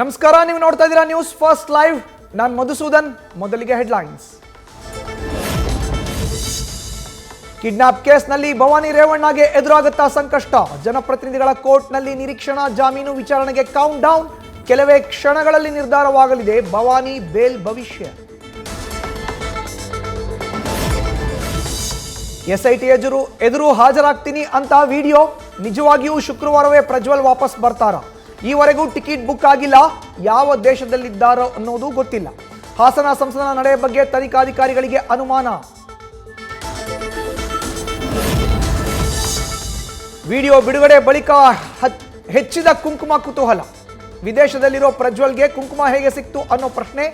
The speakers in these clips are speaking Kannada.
ನಮಸ್ಕಾರ, ನೀವು ನೋಡ್ತಾ ಇದ್ದೀರಾ ನ್ಯೂಸ್ ಫಸ್ಟ್ ಲೈವ್. ನಾನು ಮಧುಸೂದನ್. ಮೊದಲಿಗೆ ಹೆಡ್ಲೈನ್ಸ್. ಕಿಡ್ನಾಪ್ ಕೇಸ್ನಲ್ಲಿ ಭವಾನಿ ರೇವಣ್ಣಗೆ ಎದುರಾಗುತ್ತಾ ಸಂಕಷ್ಟ. ಜನಪ್ರತಿನಿಧಿಗಳ ಕೋರ್ಟ್ನಲ್ಲಿ ನಿರೀಕ್ಷಣಾ ಜಾಮೀನು ವಿಚಾರಣೆಗೆ ಕೌಂಟ್ ಡೌನ್. ಕೆಲವೇ ಕ್ಷಣಗಳಲ್ಲಿ ನಿರ್ಧಾರವಾಗಲಿದೆ ಭವಾನಿ ಬೇಲ್ ಭವಿಷ್ಯ. ಎಸ್ಐಟಿ ಎದುರು ಹಾಜರಾಗ್ತೀನಿ ಅಂತ ವಿಡಿಯೋ. ನಿಜವಾಗಿಯೂ ಶುಕ್ರವಾರವೇ ಪ್ರಜ್ವಲ್ ವಾಪಸ್ ಬರ್ತಾರಾ? ಈವರೆಗೂ ಟಿಕೆಟ್ ಬುಕ್ ಆಗಿಲ್ಲ. ಯಾವ ದೇಶದಲ್ಲಿದ್ದಾರೋ ಅನ್ನೋದು ಗೊತ್ತಿಲ್ಲ. ಹಾಸನ ಸಂಸದನ ನಡೆ ಬಗ್ಗೆ ತನಿಖಾಧಿಕಾರಿಗಳಿಗೆ ಅನುಮಾನ. ವಿಡಿಯೋ ಬಿಡುಗಡೆ ಬಳಿಕ ಹೆಚ್ಚಿದ ಕುಂಕುಮ ಕುತೂಹಲ. ವಿದೇಶದಲ್ಲಿರೋ ಪ್ರಜ್ವಲ್ಗೆ ಕುಂಕುಮ ಹೇಗೆ ಸಿಕ್ತು ಅನ್ನೋ ಪ್ರಶ್ನೆ.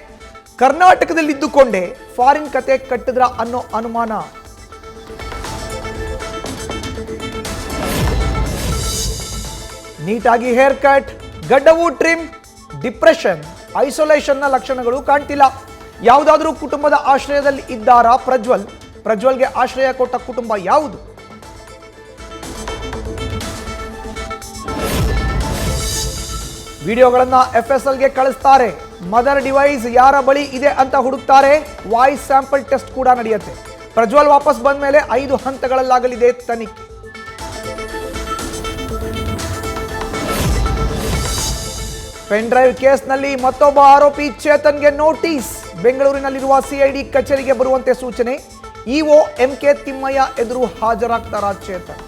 ಕರ್ನಾಟಕದಲ್ಲಿದ್ದುಕೊಂಡೇ ಫಾರಿನ್ ಕತೆ ಕಟ್ಟಿದ್ರ ಅನ್ನೋ ಅನುಮಾನ. ನೀಟಾಗಿ ಹೇರ್ ಕಟ್, ಗಡ್ಡವು ಟ್ರಿಮ್, ಡಿಪ್ರೆಷನ್, ಐಸೋಲೇಷನ್ನ ಲಕ್ಷಣಗಳು ಕಾಣ್ತಿಲ್ಲ. ಯಾವುದಾದ್ರೂ ಕುಟುಂಬದ ಆಶ್ರಯದಲ್ಲಿ ಇದ್ದಾರಾ ಪ್ರಜ್ವಲ್ಗೆ ಆಶ್ರಯ ಕೊಟ್ಟ ಕುಟುಂಬ ಯಾವುದು? ವಿಡಿಯೋಗಳನ್ನ FSLಗೆ ಕಳಿಸ್ತಾರೆ. ಮದರ್ ಡಿವೈಸ್ ಯಾರ ಬಳಿ ಇದೆ ಅಂತ ಹುಡುಕ್ತಾರೆ. ವಾಯ್ಸ್ ಸ್ಯಾಂಪಲ್ ಟೆಸ್ಟ್ ಕೂಡ ನಡೆಯುತ್ತೆ. ಪ್ರಜ್ವಲ್ ವಾಪಸ್ ಬಂದ ಮೇಲೆ 5 ಹಂತಗಳಲ್ಲಾಗಲಿದೆ ತನಿಖೆ. ಪೆನ್ ಡ್ರೈವ್ ಕೇಸ್ನಲ್ಲಿ ಮತ್ತೊಬ್ಬ ಆರೋಪಿ ಚೇತನ್ಗೆ ನೋಟಿಸ್. ಬೆಂಗಳೂರಿನಲ್ಲಿರುವ CID ಕಚೇರಿಗೆ ಬರುವಂತೆ ಸೂಚನೆ. ಇಒ MK ತಿಮ್ಮಯ್ಯ ಎದುರು ಹಾಜರಾಗ್ತಾರ ಚೇತನ್.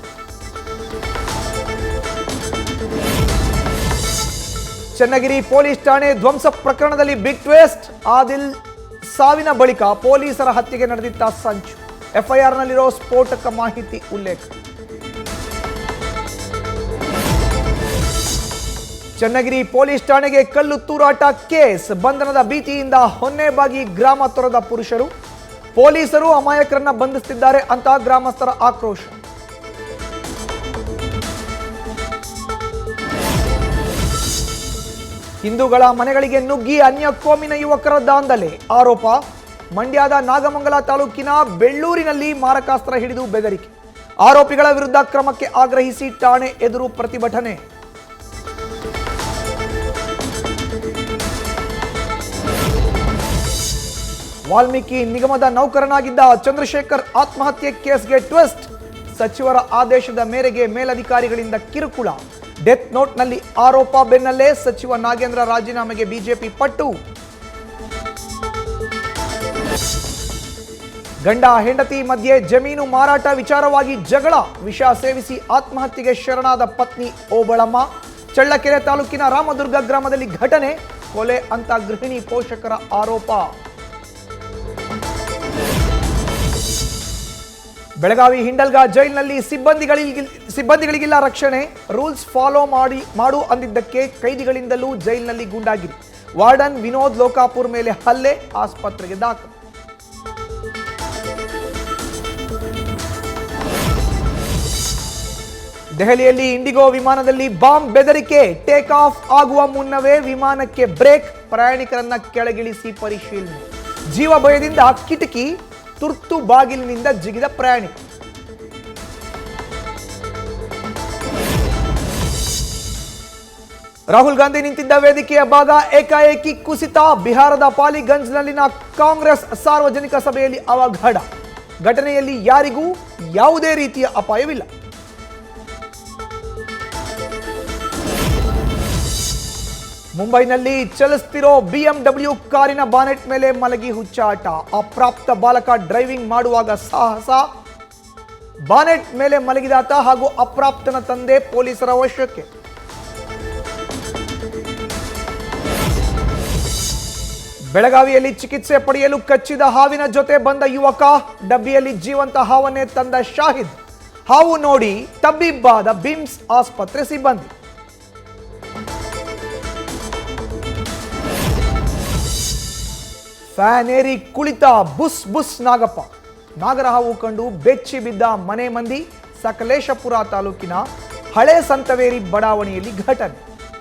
ಚನ್ನಗಿರಿ ಪೊಲೀಸ್ ಠಾಣೆ ಧ್ವಂಸ ಪ್ರಕರಣದಲ್ಲಿ ಬಿಗ್ ಟ್ವಿಸ್ಟ್. ಆದಿಲ್ ಸಾವಿನ ಬಳಿಕ ಪೊಲೀಸರ ಹತ್ಯೆಗೆ ನಡೆದಿದ್ದ ಸಂಚು. FIRನಲ್ಲಿರೋ ಸ್ಫೋಟಕ ಮಾಹಿತಿ ಉಲ್ಲೇಖ. ಚನ್ನಗಿರಿ ಪೊಲೀಸ್ ಠಾಣೆಗೆ ಕಲ್ಲು ತೂರಾಟ ಕೇಸ್. ಬಂಧನದ ಭೀತಿಯಿಂದ ಹೊನ್ನೆಬಾಗಿ ಗ್ರಾಮ ತೊರೆದ ಪುರುಷರು. ಪೊಲೀಸರು ಅಮಾಯಕರನ್ನ ಬಂಧಿಸುತ್ತಿದ್ದಾರೆ ಅಂತ ಗ್ರಾಮಸ್ಥರ ಆಕ್ರೋಶ. ಹಿಂದೂಗಳ ಮನೆಗಳಿಗೆ ನುಗ್ಗಿ ಅನ್ಯ ಕೋಮಿನ ಯುವಕರ ದಾಂಧಲೆ ಆರೋಪ. ಮಂಡ್ಯದ ನಾಗಮಂಗಲ ತಾಲೂಕಿನ ಬೆಳ್ಳೂರಿನಲ್ಲಿ ಮಾರಕಾಸ್ತ್ರ ಹಿಡಿದು ಬೆದರಿಕೆ. ಆರೋಪಿಗಳ ವಿರುದ್ಧ ಕ್ರಮಕ್ಕೆ ಆಗ್ರಹಿಸಿ ಠಾಣೆ ಎದುರು ಪ್ರತಿಭಟನೆ. ವಾಲ್ಮೀಕಿ ನಿಗಮದ ನೌಕರನಾಗಿದ್ದ ಚಂದ್ರಶೇಖರ್ ಆತ್ಮಹತ್ಯೆ ಕೇಸ್ಗೆ ಟ್ವಿಸ್ಟ್. ಸಚಿವರ ಆದೇಶದ ಮೇರೆಗೆ ಮೇಲಧಿಕಾರಿಗಳಿಂದ ಕಿರುಕುಳ. ಡೆತ್ ನೋಟ್ನಲ್ಲಿ ಆರೋಪ ಬೆನ್ನಲ್ಲೇ ಸಚಿವ ನಾಗೇಂದ್ರ ರಾಜೀನಾಮೆಗೆ ಬಿಜೆಪಿ ಪಟ್ಟು. ಗಂಡ ಹೆಂಡತಿ ಮಧ್ಯೆ ಜಮೀನು ಮಾರಾಟ ವಿಚಾರವಾಗಿ ಜಗಳ. ವಿಷ ಸೇವಿಸಿ ಆತ್ಮಹತ್ಯೆಗೆ ಶರಣಾದ ಪತ್ನಿ ಓಬಳಮ್ಮ. ಚಳ್ಳಕೆರೆ ತಾಲೂಕಿನ ರಾಮದುರ್ಗ ಗ್ರಾಮದಲ್ಲಿ ಘಟನೆ. ಕೊಲೆ ಅಂತ ಗೃಹಿಣಿ ಪೋಷಕರ ಆರೋಪ. ಬೆಳಗಾವಿ ಹಿಂಡಲ್ಗ ಜೈಲಿನಲ್ಲಿ ಸಿಬ್ಬಂದಿಗಳಿಗಿಲ್ಲ ರಕ್ಷಣೆ. ರೂಲ್ಸ್ ಫಾಲೋ ಮಾಡು ಅಂದಿದ್ದಕ್ಕೆ ಕೈದಿಗಳಿಂದಲೂ ಜೈಲಿನಲ್ಲಿ ಗೂಂಡಾಗಿರಿ. ವಾರ್ಡನ್ ವಿನೋದ್ ಲೋಕಾಪುರ್ ಮೇಲೆ ಹಲ್ಲೆ. ಆಸ್ಪತ್ರೆಗೆ ದಾಖಲು. ದೆಹಲಿಯಲ್ಲಿ ಇಂಡಿಗೋ ವಿಮಾನದಲ್ಲಿ ಬಾಂಬ್ ಬೆದರಿಕೆ. ಟೇಕ್ ಆಫ್ ಆಗುವ ಮುನ್ನವೇ ವಿಮಾನಕ್ಕೆ ಬ್ರೇಕ್. ಪ್ರಯಾಣಿಕರನ್ನ ಕೆಳಗಿಳಿಸಿ ಪರಿಶೀಲನೆ. ಜೀವ ಭಯದಿಂದ ಕಿಟಕಿ ತುರ್ತು ಬಾಗಿಲಿನಿಂದ ಜಿಗಿದ ಪ್ರಯಾಣಿಕ. ರಾಹುಲ್ ಗಾಂಧಿ ನಿಂತಿದ್ದ ವೇದಿಕೆಯ ಭಾಗ ಏಕಾಏಕಿ ಕುಸಿತ. ಬಿಹಾರದ ಪಾಲಿಗಂಜ್ನಲ್ಲಿನ ಕಾಂಗ್ರೆಸ್ ಸಾರ್ವಜನಿಕ ಸಭೆಯಲ್ಲಿ ಅವಘಡ. ಘಟನೆಯಲ್ಲಿ ಯಾರಿಗೂ ಯಾವುದೇ ರೀತಿಯ ಅಪಾಯವಿಲ್ಲ. ಮುಂಬೈನಲ್ಲಿ ಚಲಿಸುತ್ತಿರೋ BMW ಕಾರಿನ ಬಾನೆಟ್ ಮೇಲೆ ಮಲಗಿ ಹುಚ್ಚಾಟ. ಅಪ್ರಾಪ್ತ ಬಾಲಕ ಡ್ರೈವಿಂಗ್ ಮಾಡುವಾಗ ಸಾಹಸ. ಬಾನೆಟ್ ಮೇಲೆ ಮಲಗಿದಾತ ಹಾಗೂ ಅಪ್ರಾಪ್ತನ ತಂದೆ ಪೊಲೀಸರ ವಶಕ್ಕೆ. ಬೆಳಗಾವಿಯಲ್ಲಿ ಚಿಕಿತ್ಸೆ ಪಡೆಯಲು ಕಚ್ಚಿದ ಹಾವಿನ ಜೊತೆ ಬಂದ ಯುವಕ. ಡಬ್ಬಿಯಲ್ಲಿ ಜೀವಂತ ಹಾವನ್ನೇ ತಂದ ಶಾಹಿದ್. ಹಾವು ನೋಡಿ ತಬ್ಬಿಬ್ಬಾದ ಬಿಮ್ಸ್ ಆಸ್ಪತ್ರೆ ಸಿಬ್ಬಂದಿ. ಫ್ಯಾನ್ ಏರಿ ಕುಳಿತ ಬುಸ್ ಬುಸ್ ನಾಗಪ್ಪ. ನಾಗರಹಾವು ಕಂಡು ಬೆಚ್ಚಿ ಬಿದ್ದ ಮನೆ ಮಂದಿ. ಸಕಲೇಶಪುರ ತಾಲೂಕಿನ ಹಳೆ ಸಂತವೇರಿ ಬಡಾವಣೆಯಲ್ಲಿ ಘಟನೆ.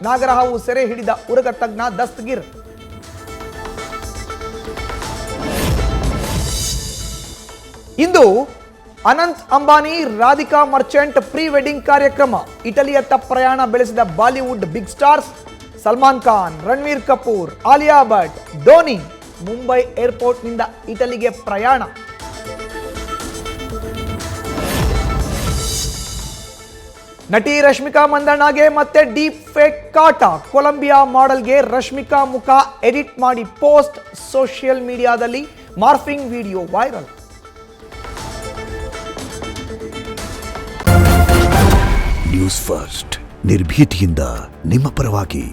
ನಾಗರಹಾವು ಸೆರೆ ಹಿಡಿದ ಉರಗ ತಜ್ಞ ದಸ್ತಗಿರ್. ಇಂದು ಅನಂತ್ ಅಂಬಾನಿ ರಾಧಿಕಾ ಮರ್ಚೆಂಟ್ ಪ್ರೀ ವೆಡ್ಡಿಂಗ್ ಕಾರ್ಯಕ್ರಮ. ಇಟಲಿಯತ್ತ ಪ್ರಯಾಣ ಬೆಳೆಸಿದ ಬಾಲಿವುಡ್ ಬಿಗ್ ಸ್ಟಾರ್ಸ್. ಸಲ್ಮಾನ್ ಖಾನ್, ರಣವೀರ್ ಕಪೂರ್, ಆಲಿಯಾ ಭಟ್, ಧೋನಿ ಮುಂಬೈ ಏರ್ಪೋರ್ಟ್ನಿಂದ ಇಟಲಿಗೆ ಪ್ರಯಾಣ. ನಟಿ ರಶ್ಮಿಕಾ ಮಂದಣ್ಣಗೆ ಮತ್ತೆ ಡೀಪ್ ಫೇಕ್ ಕಾಟ. ಕೊಲಂಬಿಯಾ ಮಾಡೆಲ್ಗೆ ರಶ್ಮಿಕಾ ಮುಖ ಎಡಿಟ್ ಮಾಡಿ ಪೋಸ್ಟ್. ಸೋಷಿಯಲ್ ಮೀಡಿಯಾದಲ್ಲಿ morphing video viral. News first ನಿರ್ಭೀತಿಯಿಂದ ನಿಮ್ಮ ಪರವಾಗಿ.